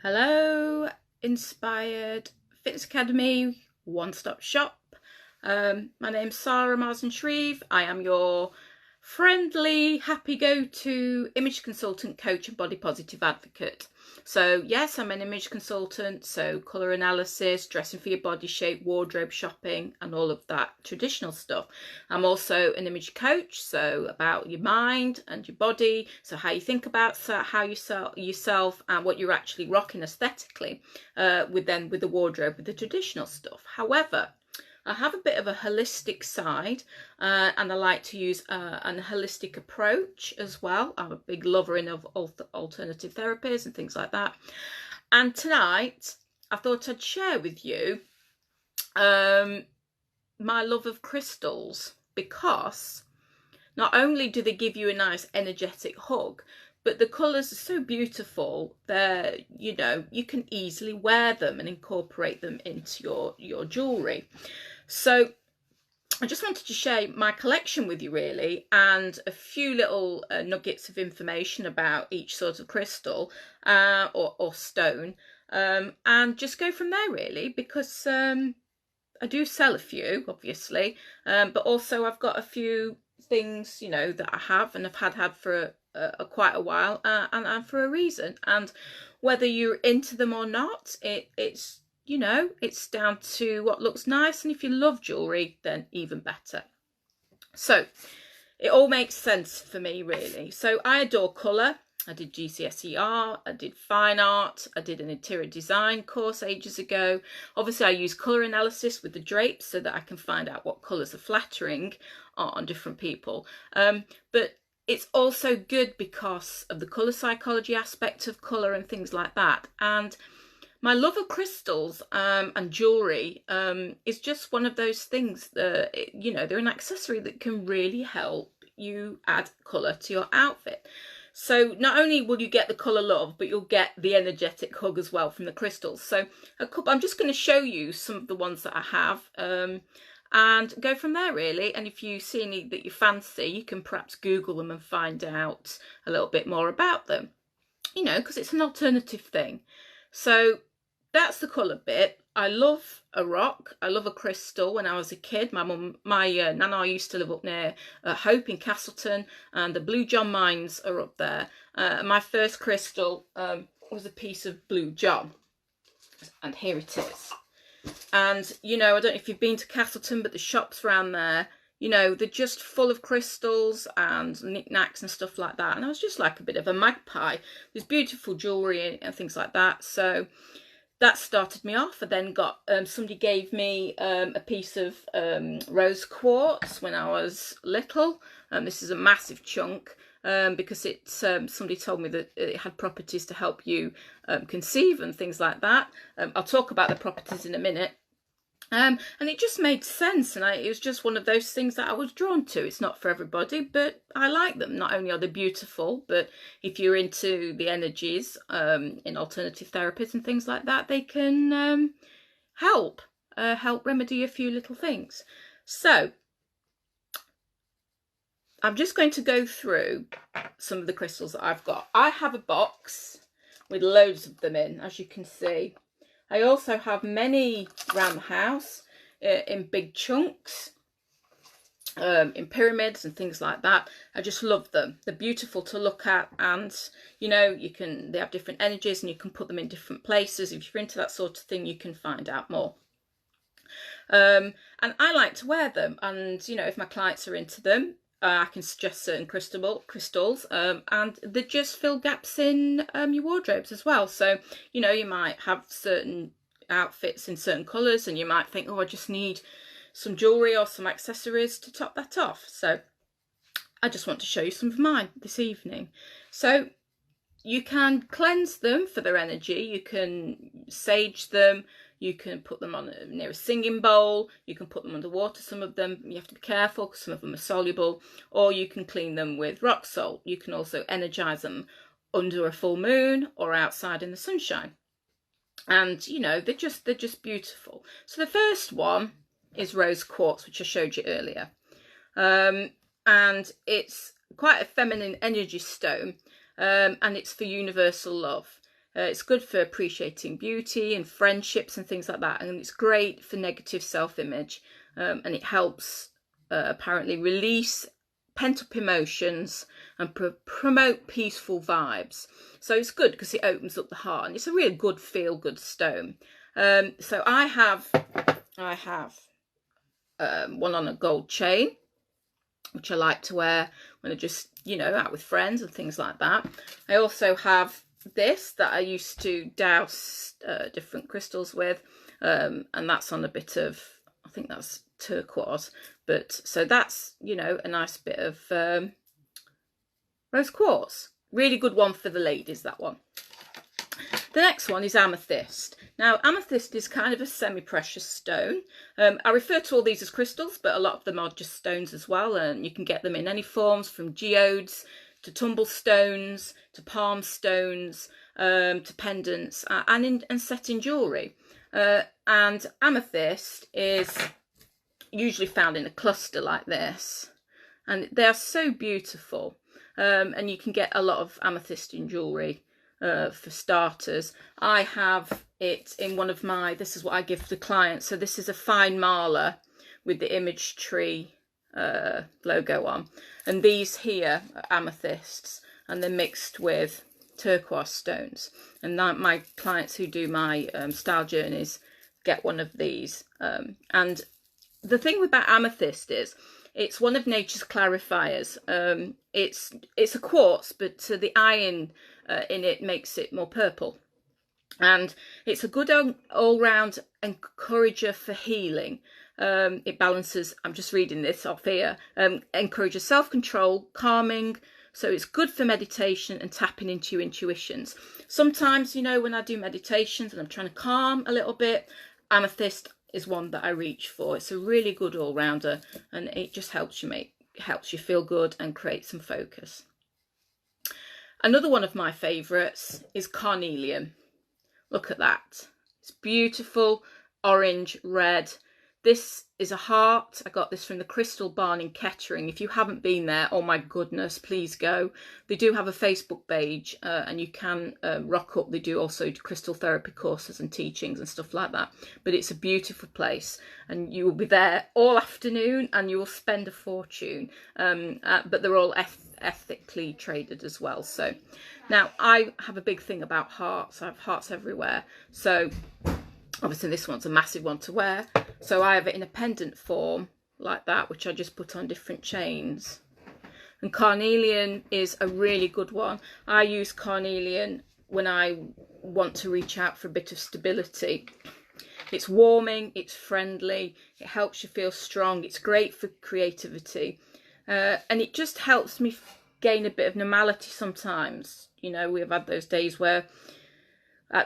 Hello, Inspired Fitness Academy, one-stop shop. My name's Sara Shreve. I am your friendly, happy go-to image consultant, coach and body positive advocate. So yes, I'm an image consultant, so colour analysis, dressing for your body shape, wardrobe shopping and all of that traditional stuff. I'm also an image coach, so about your mind and your body, so how you think about how you sell yourself and what you're actually rocking aesthetically with the wardrobe, with the traditional stuff. However, I have a bit of a holistic side and I like to use an holistic approach as well. I'm a big lover of alternative therapies and things like that. And tonight I thought I'd share with you my love of crystals, because not only do they give you a nice energetic hug, but the colours are so beautiful. They're, you can easily wear them and incorporate them into your jewellery. So I just wanted to share my collection with you really, and a few little nuggets of information about each sort of crystal or stone, and just go from there really, because I do sell a few obviously, but also I've got a few things that I have and I've had for quite a while, and for a reason. And whether you're into them or not, it's it's down to what looks nice, and if you love jewellery, then even better. So it all makes sense for me really. So I adore colour. I did GCSE art, I did fine art, I did an interior design course ages ago. Obviously I use colour analysis with the drapes so that I can find out what colours are flattering on different people. But it's also good because of the colour psychology aspect of colour and things like that. And my love of crystals and jewellery is just one of those things that, they're an accessory that can really help you add colour to your outfit. So not only will you get the colour love, but you'll get the energetic hug as well from the crystals. So I'm just going to show you some of the ones that I have and go from there really. And if you see any that you fancy, you can perhaps Google them and find out a little bit more about them, because it's an alternative thing. So that's the colour bit. I love a rock. I love a crystal. When I was a kid, my nana used to live up near Hope in Castleton, and the Blue John mines are up there. My first crystal was a piece of Blue John, and here it is. And I don't know if you've been to Castleton, but the shops around there, they're just full of crystals and knickknacks and stuff like that. And I was just like a bit of a magpie. There's beautiful jewellery and things like that. So that started me off. I then got somebody gave me a piece of rose quartz when I was little. This is a massive chunk because somebody told me that it had properties to help you conceive and things like that. I'll talk about the properties in a minute. And it just made sense, and it was just one of those things that I was drawn to. It's not for everybody, but I like them. Not only are they beautiful, but if you're into the energies in alternative therapies and things like that, they can help remedy a few little things. So I'm just going to go through some of the crystals that I've got. I have a box with loads of them in, as you can see. I also have many around the house in big chunks, in pyramids and things like that. I just love them. They're beautiful to look at, and they have different energies and you can put them in different places. If you're into that sort of thing, you can find out more. And I like to wear them, and if my clients are into them, I can suggest certain crystals, and they just fill gaps in your wardrobes as well. So, you might have certain outfits in certain colours, and you might think, oh, I just need some jewellery or some accessories to top that off. So I just want to show you some of mine this evening. So you can cleanse them for their energy. You can sage them. You can put them on near a singing bowl. You can put them underwater. Some of them you have to be careful because some of them are soluble. Or you can clean them with rock salt. You can also energise them under a full moon or outside in the sunshine. And they're just beautiful. So the first one is rose quartz, which I showed you earlier, and it's quite a feminine energy stone, and it's for universal love. It's good for appreciating beauty and friendships and things like that. And it's great for negative self-image. And it helps apparently release pent-up emotions and promote peaceful vibes. So it's good because it opens up the heart, and it's a really good feel-good stone. So I have one on a gold chain, which I like to wear when I just, you know, out with friends and things like that. I also have this that I used to douse different crystals with, and that's on a bit of, I think that's turquoise, but so that's, you know, a nice bit of rose quartz. Really good one for the ladies, that one. The next one is amethyst. Now, amethyst is kind of a semi-precious stone. I refer to all these as crystals, but a lot of them are just stones as well, and you can get them in any forms, from geodes to tumble stones to palm stones, to pendants, and set in jewellery. And amethyst is usually found in a cluster like this, and they are so beautiful. And you can get a lot of amethyst in jewellery. For starters, I have it in one of my, this is what I give the clients. So this is a fine mala with the image tree logo on, and these here are amethysts, and they're mixed with turquoise stones. And my clients who do my style journeys get one of these. And the thing about amethyst is it's one of nature's clarifiers. It's a quartz, but the iron in it makes it more purple, and it's a good all-round encourager for healing. It balances, I'm just reading this off here, encourages self-control, calming, so it's good for meditation and tapping into your intuitions. Sometimes, you know, when I do meditations and I'm trying to calm a little bit, amethyst is one that I reach for. It's a really good all-rounder, and it just helps you feel good and create some focus. Another one of my favourites is carnelian. Look at that. It's beautiful, orange, red. This is a heart. I got this from the Crystal Barn in Kettering. If you haven't been there, oh my goodness, please go. They do have a Facebook page, and you can rock up. They do also crystal therapy courses and teachings and stuff like that. But it's a beautiful place, and you will be there all afternoon, and you will spend a fortune. But they're all ethically traded as well. So now I have a big thing about hearts. I have hearts everywhere. So obviously this one's a massive one to wear. So I have it in a pendant form like that, which I just put on different chains. And carnelian is a really good one. I use carnelian when I want to reach out for a bit of stability. It's warming, it's friendly, it helps you feel strong, it's great for creativity. And it just helps me gain a bit of normality sometimes. You know, we've had those days where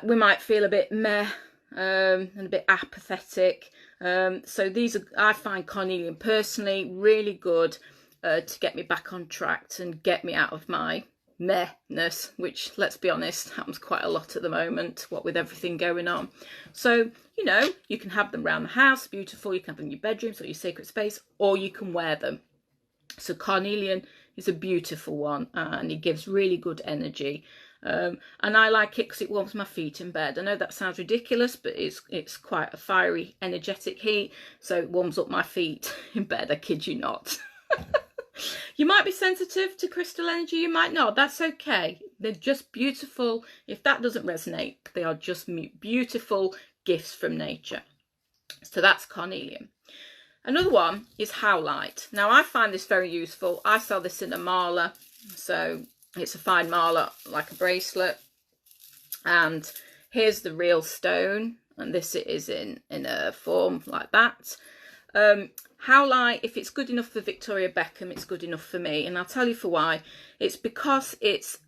we might feel a bit meh, and a bit apathetic. So these are, I find carnelian personally really good to get me back on track and get me out of my mehness, which, let's be honest, happens quite a lot at the moment, what with everything going on. So, you know, you can have them around the house, beautiful. You can have them in your bedrooms or your sacred space, or you can wear them. So carnelian is a beautiful one, and it gives really good energy. And I like it because it warms my feet in bed. I know that sounds ridiculous, but it's quite a fiery, energetic heat, so it warms up my feet in bed. I kid you not. You might be sensitive to crystal energy, you might not. That's okay. They're just beautiful. If that doesn't resonate, they are just beautiful gifts from nature. So that's carnelian. Another one is howlite. Now I find this very useful. I sell this in a mala, so it's a fine mala like a bracelet. And here's the real stone, and this it is in a form like that. Howlite, if it's good enough for Victoria Beckham, it's good enough for me, and I'll tell you for why. It's because it's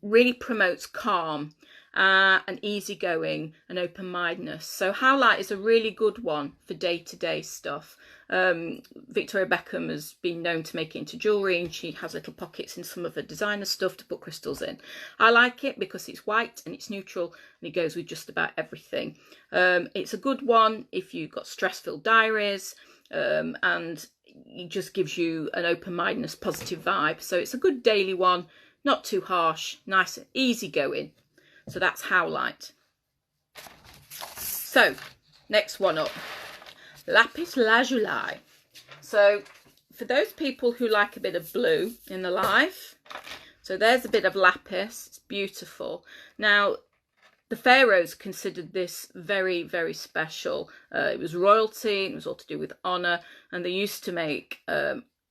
really promotes calm and easygoing and open-mindedness. So howlite is a really good one for day-to-day stuff. Victoria Beckham has been known to make it into jewellery, and she has little pockets in some of her designer stuff to put crystals in. I like it because it's white and it's neutral, and it goes with just about everything. It's a good one if you've got stress-filled diaries, and it just gives you an open-mindedness, positive vibe. So it's a good daily one, not too harsh, nice, easy going. So that's Howlite. So next one up, Lapis Lazuli. So for those people who like a bit of blue in their life, so there's a bit of lapis. It's beautiful. Now, the pharaohs considered this very, very special. It was royalty, it was all to do with honour, and they used to make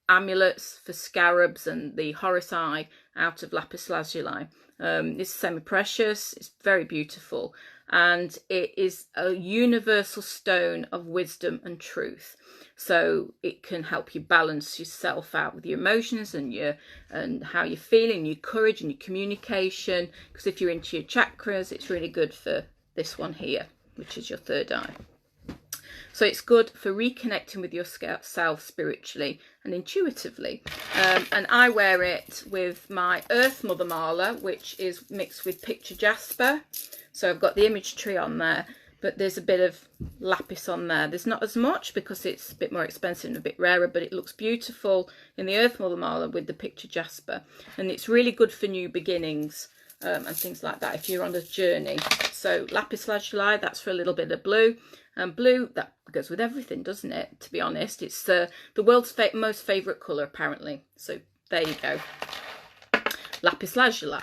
amulets for scarabs and the Horus Eye out of lapis lazuli. It's semi-precious, it's very beautiful, and it is a universal stone of wisdom and truth. So it can help you balance yourself out with your emotions and how you're feeling, your courage and your communication. Because if you're into your chakras, it's really good for this one here, which is your third eye. So it's good for reconnecting with yourself spiritually and intuitively. And I wear it with my Earth Mother Mala, which is mixed with picture jasper. So I've got the image tree on there, but there's a bit of lapis on there. There's not as much because it's a bit more expensive and a bit rarer, but it looks beautiful in the Earth Mother Mala with the picture jasper. And it's really good for new beginnings and things like that if you're on a journey. So lapis lazuli, that's for a little bit of blue. And blue, that goes with everything, doesn't it? To be honest, it's the world's most favourite colour, apparently. So there you go. Lapis lazuli.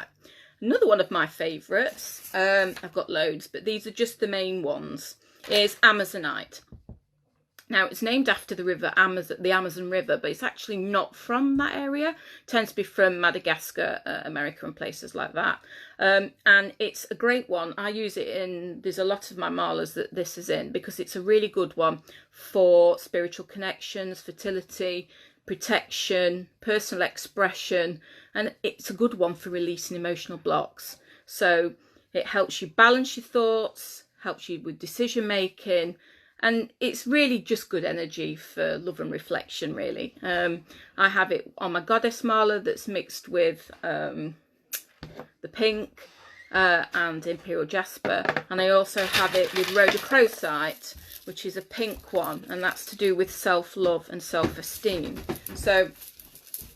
Another one of my favourites, I've got loads, but these are just the main ones, is Amazonite. Now, it's named after the river the Amazon River, but it's actually not from that area. It tends to be from Madagascar, America and places like that. And it's a great one. I use it in, there's a lot of my malas that this is in, because it's a really good one for spiritual connections, fertility, protection, personal expression, and it's a good one for releasing emotional blocks. So it helps you balance your thoughts, helps you with decision making, and it's really just good energy for love and reflection, really. I have it on my goddess mala that's mixed with the pink and imperial jasper, and I also have it with rhodochrosite, which is a pink one, and that's to do with self-love and self-esteem. So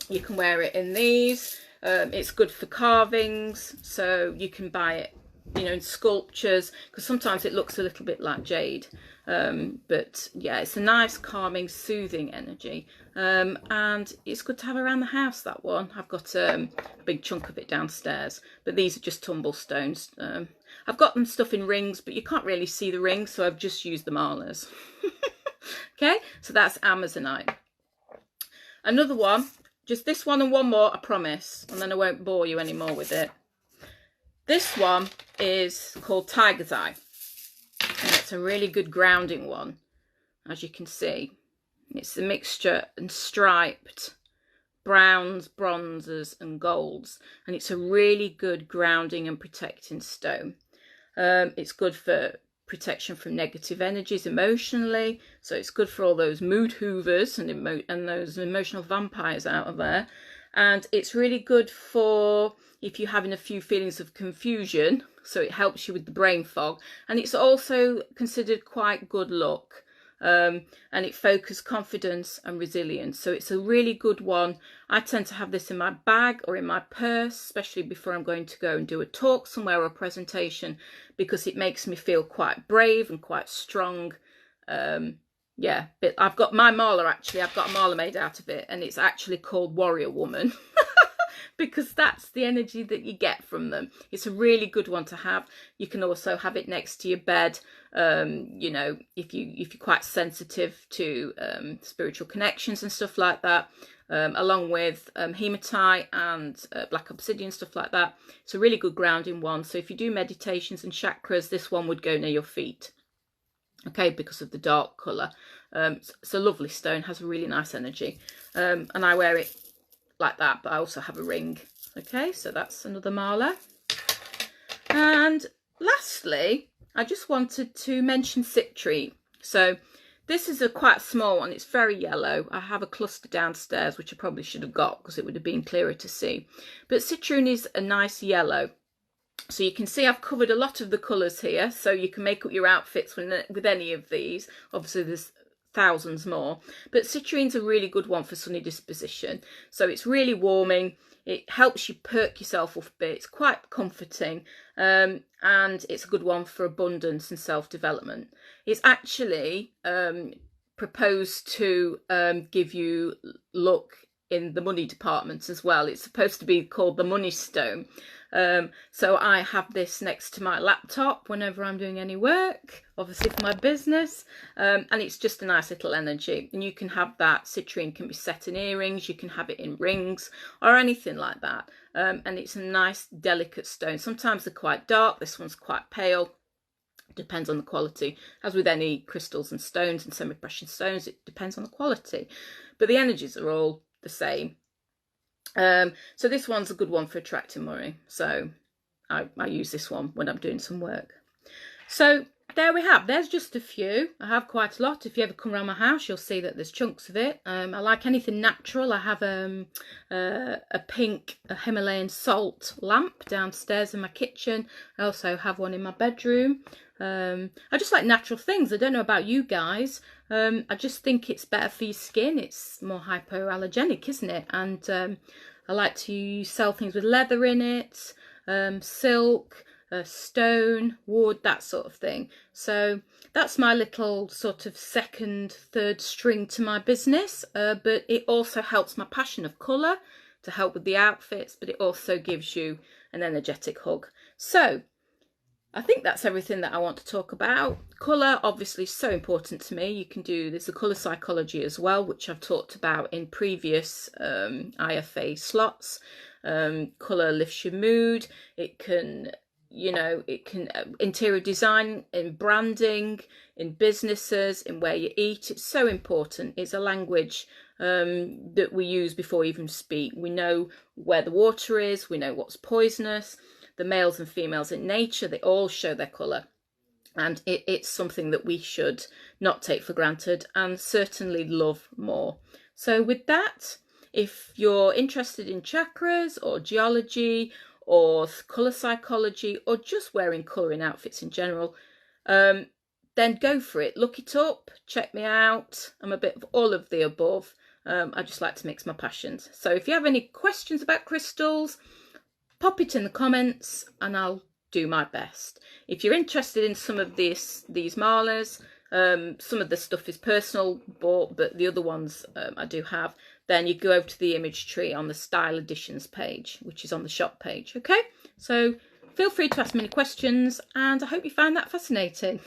you can wear it in these. It's good for carvings, so you can buy it, you know, in sculptures, because sometimes it looks a little bit like jade. But yeah, it's a nice, calming, soothing energy. And it's good to have around the house, that one. I've got a big chunk of it downstairs, but these are just tumble stones. I've got them stuff in rings, but you can't really see the rings, so I've just used the malas. Okay, so that's Amazonite. Another one, just this one and one more, I promise, and then I won't bore you anymore with it. This one is called Tiger's Eye, and it's a really good grounding one, as you can see. It's a mixture and striped browns, bronzes and golds, and it's a really good grounding and protecting stone. It's good for protection from negative energies emotionally, so it's good for all those mood hoovers and those emotional vampires out of there. And it's really good for if you're having a few feelings of confusion, so it helps you with the brain fog. And it's also considered quite good luck, and it focuses confidence and resilience. So it's a really good one. I tend to have this in my bag or in my purse, especially before I'm going to go and do a talk somewhere or a presentation, because it makes me feel quite brave and quite strong. Yeah, but I've got my mala, actually, I've got a mala made out of it, and it's actually called Warrior Woman. Because that's the energy that you get from them. It's a really good one to have. You can also have it next to your bed, you know, if you're quite sensitive to spiritual connections and stuff like that, along with hematite and black obsidian, stuff like that. It's a really good grounding one. So if you do meditations and chakras, this one would go near your feet. Okay, because of the dark colour. It's a lovely stone, has a really nice energy. And I wear it like that, but I also have a ring. Okay, so that's another mala. And lastly, I just wanted to mention citrine. So this is a quite small one. It's very yellow. I have a cluster downstairs, which I probably should have got because it would have been clearer to see. But citrine is a nice yellow. So you can see I've covered a lot of the colours here, so you can make up your outfits with any of these. Obviously there's thousands more, but citrine's a really good one for sunny disposition. So it's really warming, it helps you perk yourself up a bit. It's quite comforting, and it's a good one for abundance and self-development. It's actually proposed to give you luck in the money department as well. It's supposed to be called the money stone. So I have this next to my laptop whenever I'm doing any work, obviously for my business, and it's just a nice little energy. And you can have that, citrine can be set in earrings, you can have it in rings or anything like that. And it's a nice delicate stone. Sometimes they're quite dark, this one's quite pale. Depends on the quality. As with any crystals and stones and semi-precious stones, it depends on the quality. But the energies are all the same. So this one's a good one for attracting money. So I use this one when I'm doing some work. So there we have. There's just a few. I have quite a lot. If you ever come around my house, you'll see that there's chunks of it. I like anything natural. I have a pink Himalayan salt lamp downstairs in my kitchen. I also have one in my bedroom. I just like natural things. I don't know about you guys. I just think it's better for your skin. It's more hypoallergenic, isn't it? And I like to sell things with leather in it, silk, stone, wood, that sort of thing. So that's my little sort of second, third string to my business. But it also helps my passion of colour to help with the outfits, but it also gives you an energetic hug. So I think that's everything that I want to talk about. Colour, obviously, so important to me. You can do, there's the colour psychology as well, which I've talked about in previous IFA slots. Colour lifts your mood. It can, you know, it can interior design, in branding, in businesses, in where you eat. It's so important. It's a language that we use before we even speak. We know where the water is. We know what's poisonous. The males and females in nature, they all show their colour. And it's something that we should not take for granted and certainly love more. So with that, if you're interested in chakras or geology or colour psychology or just wearing colour in outfits in general, then go for it. Look it up, check me out. I'm a bit of all of the above. I just like to mix my passions. So if you have any questions about crystals, pop it in the comments and I'll do my best. If you're interested in some of these malas, some of the stuff is personal bought, but the other ones I do have, then you go over to the image tree on the style editions page, which is on the shop page. Okay, so feel free to ask me any questions and I hope you find that fascinating.